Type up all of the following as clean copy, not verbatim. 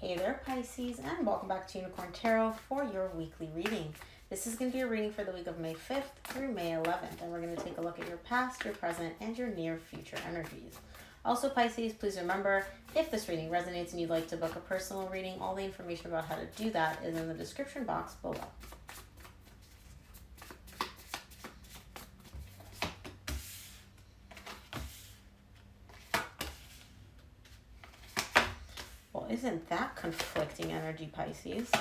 Hey there, Pisces, and welcome back to Unicorn Tarot for your weekly reading. This is going to be a reading for the week of May 5th through May 11th, and we're going to take a look at your past, your present, and your near future energies. Also, Pisces, please remember, if this reading resonates and you'd like to book a personal reading, all the information about how to do that is in the description box below. Well, isn't that conflicting energy, Pisces?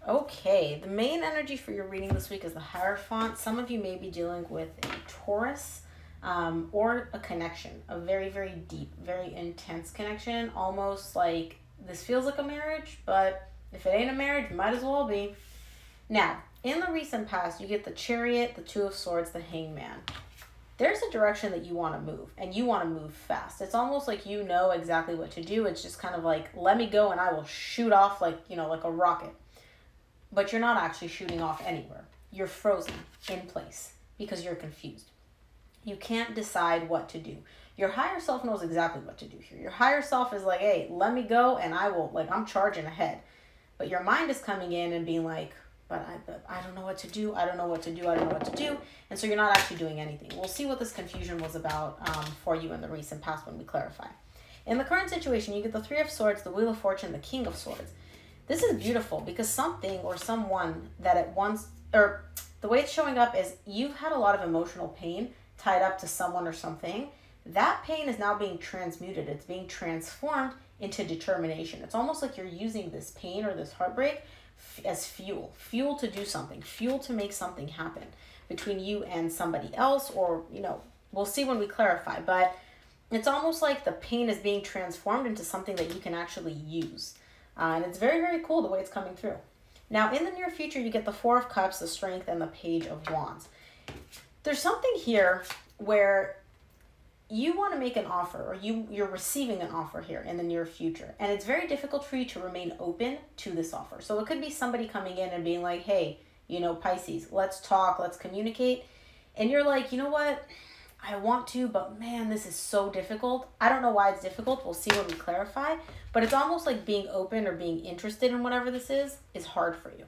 Okay, the main energy for your reading this week is the Hierophant. Some of you may be dealing with a Taurus or a connection, a very, very deep, very intense connection, almost like this feels like a marriage, but if it ain't a marriage, it might as well be. Now, in the recent past, you get the Chariot, the Two of Swords, the Hangman. There's a direction that you want to move, and you want to move fast. It's almost like you know exactly what to do. It's just kind of like, let me go and I will shoot off like, like a rocket. But you're not actually shooting off anywhere. You're frozen in place because you're confused. You can't decide what to do. Your higher self knows exactly what to do here. Your higher self is like, hey, let me go and I will, I'm charging ahead. But your mind is coming in and being like, but I don't know what to do. I don't know what to do. I don't know what to do. And so you're not actually doing anything. We'll see what this confusion was about for you in the recent past when we clarify. In the current situation, you get the Three of Swords, the Wheel of Fortune, the King of Swords. This is beautiful because something or someone that at once, or the way it's showing up is you've had a lot of emotional pain tied up to someone or something. That pain is now being transmuted. It's being transformed into determination. It's almost like you're using this pain or this heartbreak as fuel to do something, fuel to make something happen between you and somebody else, or, we'll see when we clarify, but it's almost like the pain is being transformed into something that you can actually use. And it's very, very cool the way it's coming through. Now, in the near future, you get the Four of Cups, the Strength, and the Page of Wands. There's something here where you want to make an offer, or you're receiving an offer here in the near future. And it's very difficult for you to remain open to this offer. So it could be somebody coming in and being like, hey, Pisces, let's talk, let's communicate. And you're like, you know what? I want to, but man, this is so difficult. I don't know why it's difficult. We'll see when we clarify. But it's almost like being open or being interested in whatever this is hard for you.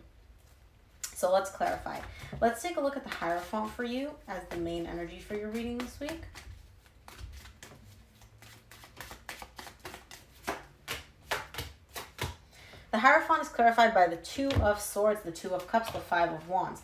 So let's clarify. Let's take a look at the Hierophant for you as the main energy for your reading this week. The Hierophant is clarified by the Two of Swords, the Two of Cups, the Five of Wands.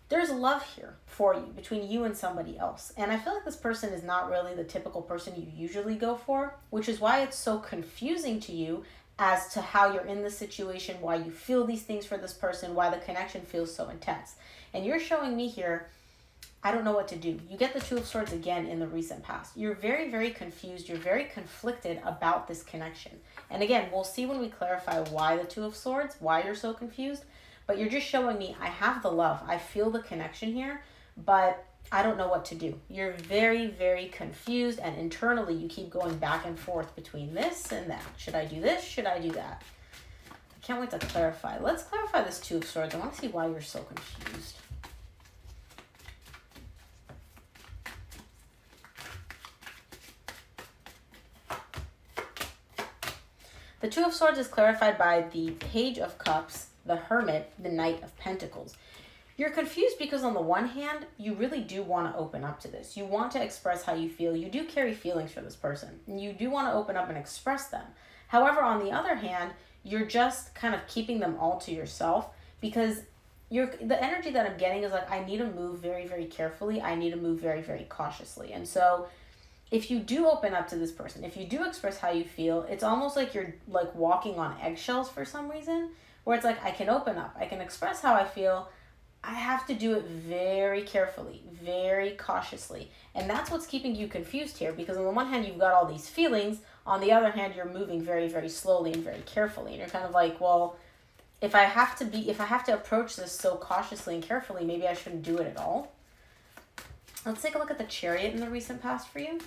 There's love here for you, between you and somebody else. And I feel like this person is not really the typical person you usually go for, which is why it's so confusing to you as to how you're in this situation, why you feel these things for this person, why the connection feels so intense. And you're showing me here, I don't know what to do. You get the Two of Swords again in the recent past. You're very, very confused. You're very conflicted about this connection. And again, we'll see when we clarify why the Two of Swords, why you're so confused. But you're just showing me, I have the love. I feel the connection here, but I don't know what to do. You're very, very confused. And internally, you keep going back and forth between this and that. Should I do this? Should I do that? I can't wait to clarify. Let's clarify this Two of Swords. I want to see why you're so confused. The Two of Swords is clarified by the Page of Cups, the Hermit, the Knight of Pentacles. You're confused because on the one hand, you really do want to open up to this. You want to express how you feel. You do carry feelings for this person. And you do want to open up and express them. However, on the other hand, you're just kind of keeping them all to yourself because the energy that I'm getting is like, I need to move very, very carefully. I need to move very, very cautiously. And so if you do open up to this person, if you do express how you feel, it's almost like you're like walking on eggshells for some reason, where it's like, I can open up, I can express how I feel. I have to do it very carefully, very cautiously. And that's what's keeping you confused here, because on the one hand, you've got all these feelings. On the other hand, you're moving very, very slowly and very carefully. And you're kind of like, well, if I have to approach this so cautiously and carefully, maybe I shouldn't do it at all. Let's take a look at the Chariot in the recent past for you.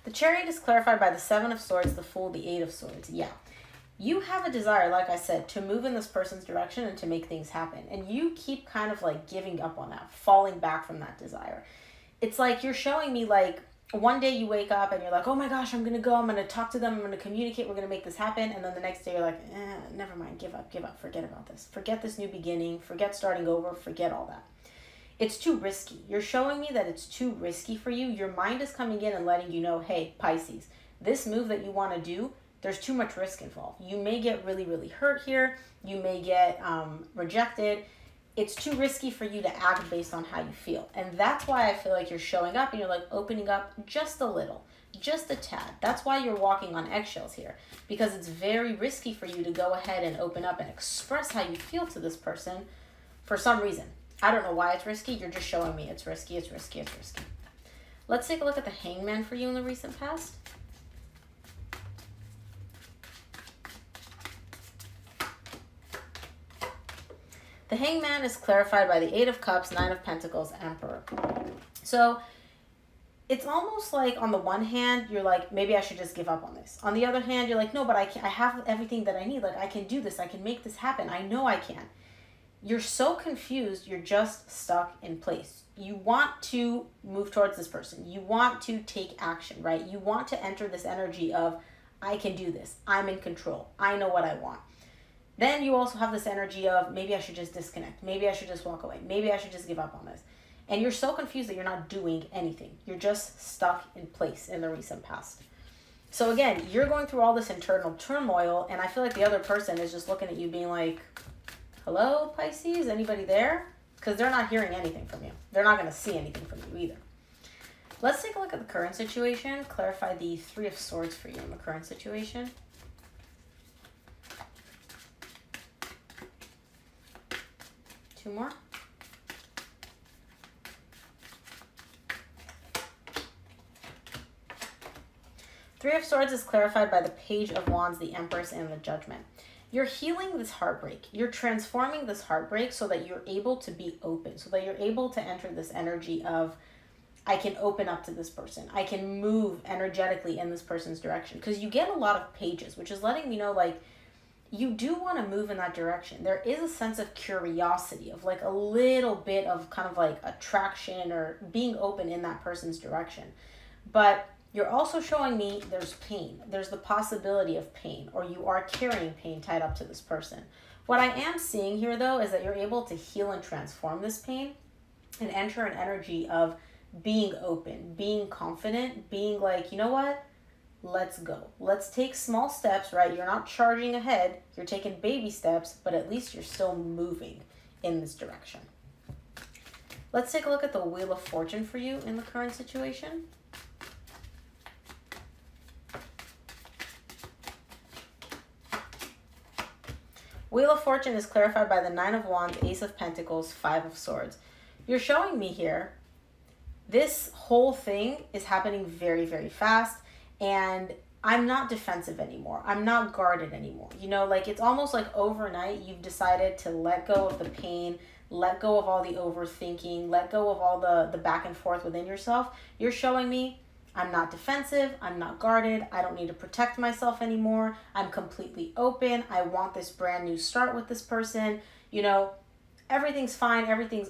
The Chariot is clarified by the Seven of Swords, the Fool, the Eight of Swords. Yeah. You have a desire, like I said, to move in this person's direction and to make things happen. And you keep kind of like giving up on that, falling back from that desire. It's like you're showing me like one day you wake up and you're like, oh my gosh, I'm going to go, I'm going to talk to them, I'm going to communicate, we're going to make this happen. And then the next day you're like, never mind, give up, forget about this. Forget this new beginning, forget starting over, forget all that. It's too risky. You're showing me that it's too risky for you. Your mind is coming in and letting you know, hey, Pisces, this move that you want to do, there's too much risk involved. You may get really, really hurt here. You may get rejected. It's too risky for you to act based on how you feel. And that's why I feel like you're showing up and you're like opening up just a little, just a tad. That's why you're walking on eggshells here, because it's very risky for you to go ahead and open up and express how you feel to this person for some reason. I don't know why it's risky. You're just showing me it's risky, it's risky, it's risky. Let's take a look at the Hangman for you in the recent past. The Hangman is clarified by the Eight of Cups, Nine of Pentacles, Emperor. So it's almost like on the one hand, you're like, maybe I should just give up on this. On the other hand, you're like, no, but I have everything that I need. Like, I can do this. I can make this happen. I know I can. You're so confused. You're just stuck in place. You want to move towards this person. You want to take action, right? You want to enter this energy of, I can do this. I'm in control. I know what I want. Then you also have this energy of, maybe I should just disconnect. Maybe I should just walk away. Maybe I should just give up on this. And you're so confused that you're not doing anything. You're just stuck in place in the recent past. So again, you're going through all this internal turmoil, and I feel like the other person is just looking at you being like, hello, Pisces? Anybody there? Because they're not hearing anything from you. They're not going to see anything from you either. Let's take a look at the current situation. Clarify the Three of Swords for you in the current situation. Two more. Three of Swords is clarified by the Page of Wands, the Empress, and the Judgment. You're healing this heartbreak. You're transforming this heartbreak so that you're able to be open, so that you're able to enter this energy of, I can open up to this person. I can move energetically in this person's direction. Because you get a lot of pages, which is letting me know, like, you do want to move in that direction. There is a sense of curiosity, of like a little bit of kind of like attraction or being open in that person's direction. But you're also showing me there's pain. There's the possibility of pain, or you are carrying pain tied up to this person. What I am seeing here, though, is that you're able to heal and transform this pain and enter an energy of being open, being confident, being like, you know what? Let's go. Let's take small steps, right? You're not charging ahead. You're taking baby steps, but at least you're still moving in this direction. Let's take a look at the Wheel of Fortune for you in the current situation. Wheel of Fortune is clarified by the Nine of Wands, Ace of Pentacles, Five of Swords. You're showing me here, this whole thing is happening very, very fast. And I'm not defensive anymore. I'm not guarded anymore. You know, like it's almost like overnight you've decided to let go of the pain, let go of all the overthinking, let go of all the back and forth within yourself. You're showing me I'm not defensive. I'm not guarded. I don't need to protect myself anymore. I'm completely open. I want this brand new start with this person. You know, everything's fine.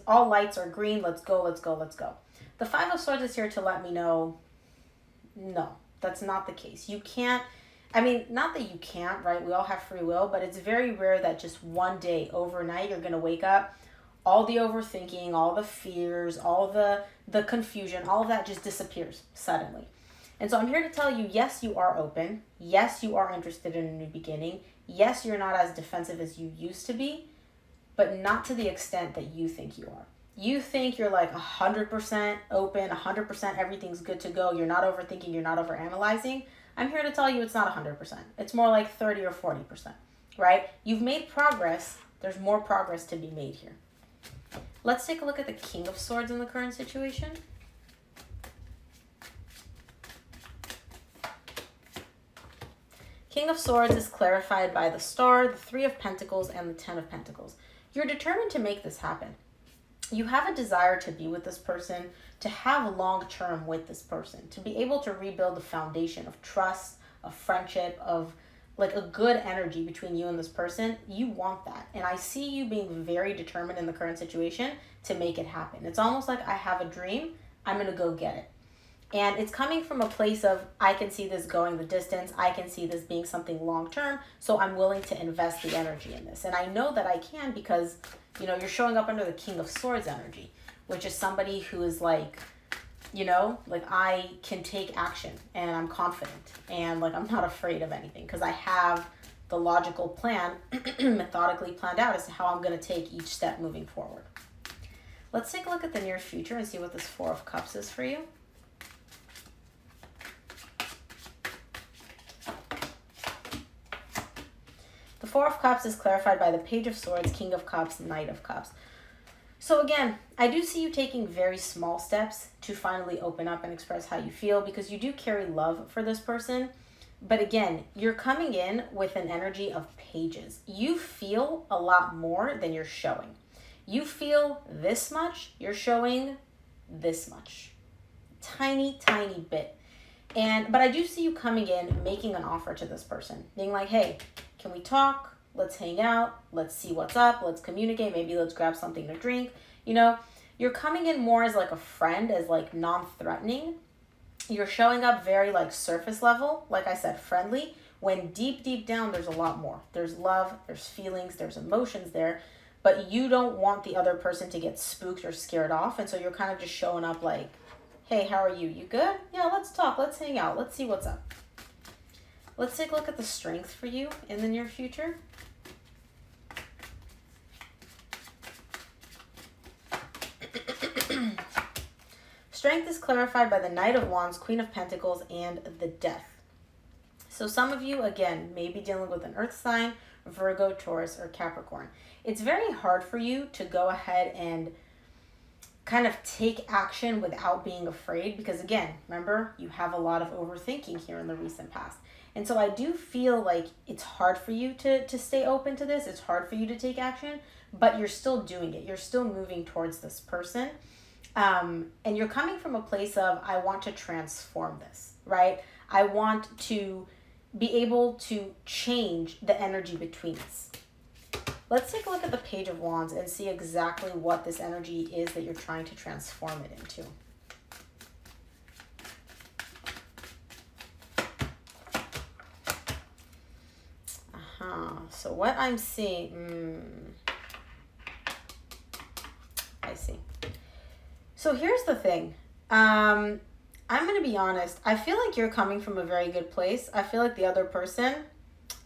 All lights are green. Let's go, let's go, let's go. The Five of Swords is here to let me know, no. That's not the case. You can't, I mean, not that you can't, right? We all have free will, but it's very rare that just one day, overnight, you're going to wake up, all the overthinking, all the fears, all the confusion, all of that just disappears suddenly. And so I'm here to tell you, yes, you are open. Yes, you are interested in a new beginning. Yes, you're not as defensive as you used to be, but not to the extent that you think you are. You think you're like 100% open, 100% everything's good to go. You're not overthinking, you're not overanalyzing. I'm here to tell you it's not 100%. It's more like 30 or 40%, right? You've made progress. There's more progress to be made here. Let's take a look at the King of Swords in the current situation. King of Swords is clarified by the Star, the Three of Pentacles, and the Ten of Pentacles. You're determined to make this happen. You have a desire to be with this person, to have long-term with this person, to be able to rebuild the foundation of trust, of friendship, of like a good energy between you and this person, you want that. And I see you being very determined in the current situation to make it happen. It's almost like I have a dream, I'm going to go get it. And it's coming from a place of, I can see this going the distance. I can see this being something long term. So I'm willing to invest the energy in this. And I know that I can because, you know, you're showing up under the King of Swords energy, which is somebody who is like, you know, like I can take action and I'm confident and like I'm not afraid of anything because I have the logical plan methodically planned out as to how I'm going to take each step moving forward. Let's take a look at the near future and see what this Four of Cups is for you. The Four of Cups is clarified by the Page of Swords, King of Cups, Knight of Cups. So again, I do see you taking very small steps to finally open up and express how you feel because you do carry love for this person. But again, you're coming in with an energy of pages. You feel a lot more than you're showing. You feel this much, you're showing this much. Tiny, tiny bit. But I do see you coming in, making an offer to this person. Being like, hey, can we talk? Let's hang out. Let's see what's up. Let's communicate. Maybe let's grab something to drink. You know, you're coming in more as like a friend, as like non-threatening. You're showing up very like surface level, like I said, friendly, when deep, deep down, there's a lot more. There's love, there's feelings, there's emotions there, but you don't want the other person to get spooked or scared off. And so you're kind of just showing up like, hey, how are you? You good? Yeah, let's talk. Let's hang out. Let's see what's up. Let's take a look at the strength for you in the near future. Strength is clarified by the Knight of Wands, Queen of Pentacles, and the Death. So some of you, again, may be dealing with an earth sign, Virgo, Taurus, or Capricorn. It's very hard for you to go ahead and kind of take action without being afraid because, again, remember, you have a lot of overthinking here in the recent past. And so I do feel like it's hard for you to stay open to this. It's hard for you to take action, but you're still doing it. You're still moving towards this person. And you're coming from a place of, I want to transform this, right? I want to be able to change the energy between us. Let's take a look at the Page of Wands and see exactly what this energy is that you're trying to transform it into. So what I'm seeing, I see. So here's the thing. I'm going to be honest. I feel like you're coming from a very good place. I feel like the other person,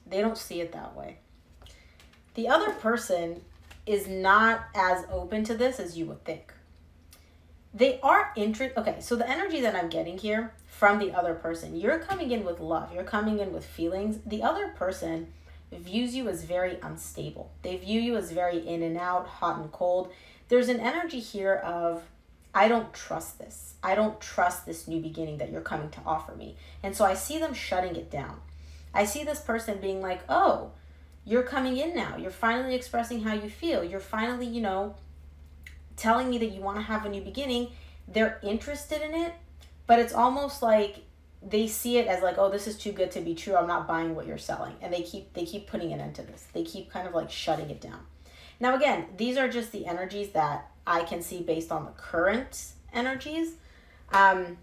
they don't see it that way. The other person is not as open to this as you would think. They are interested. Okay, so the energy that I'm getting here from the other person, you're coming in with love. You're coming in with feelings. The other person views you as very unstable. They view you as very in and out, hot and cold. There's an energy here of, I don't trust this. I don't trust this new beginning that you're coming to offer me. And so I see them shutting it down. I see this person being like, oh, you're coming in now. You're finally expressing how you feel. You're finally, you know, telling me that you want to have a new beginning. They're interested in it, but it's almost like they see it as like, oh, this is too good to be true. I'm not buying what you're selling. And they keep putting an end to this. They keep kind of like shutting it down. Now, again, these are just the energies that I can see based on the current energies.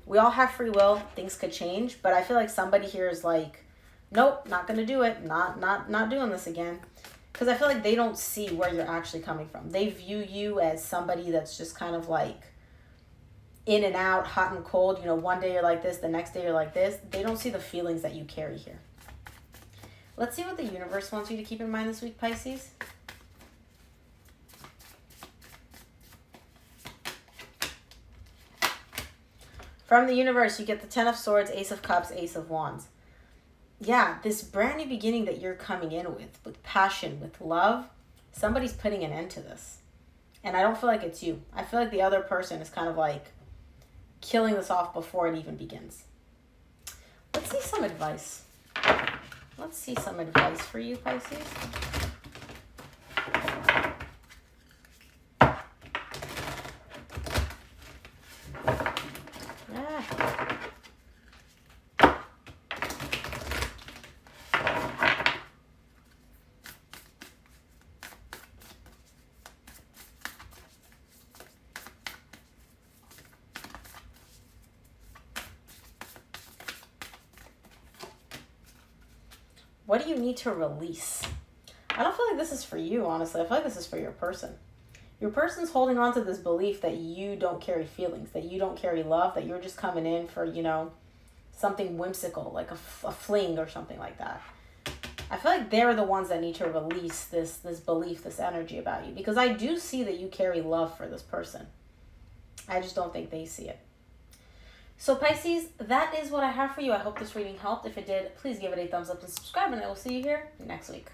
We all have free will. Things could change, but I feel like somebody here is like, nope, not going to do it. Not doing this again. Because I feel like they don't see where you're actually coming from. They view you as somebody that's just kind of like in and out, hot and cold. You know, one day you're like this, the next day you're like this. They don't see the feelings that you carry here. Let's see what the universe wants you to keep in mind this week, Pisces. From the universe, you get the Ten of Swords, Ace of Cups, Ace of Wands. Yeah, this brand new beginning that you're coming in with passion, with love, somebody's putting an end to this. And I don't feel like it's you. I feel like the other person is kind of like killing this off before it even begins. Let's see some advice. Let's see some advice for you, Pisces. Ah. What do you need to release? I don't feel like this is for you, honestly. I feel like this is for your person. Your person's holding on to this belief that you don't carry feelings, that you don't carry love, that you're just coming in for, you know, something whimsical, like a fling or something like that. I feel like they're the ones that need to release this belief, this energy about you. Because I do see that you carry love for this person. I just don't think they see it. So Pisces, that is what I have for you. I hope this reading helped. If it did, please give it a thumbs up and subscribe, and I will see you here next week.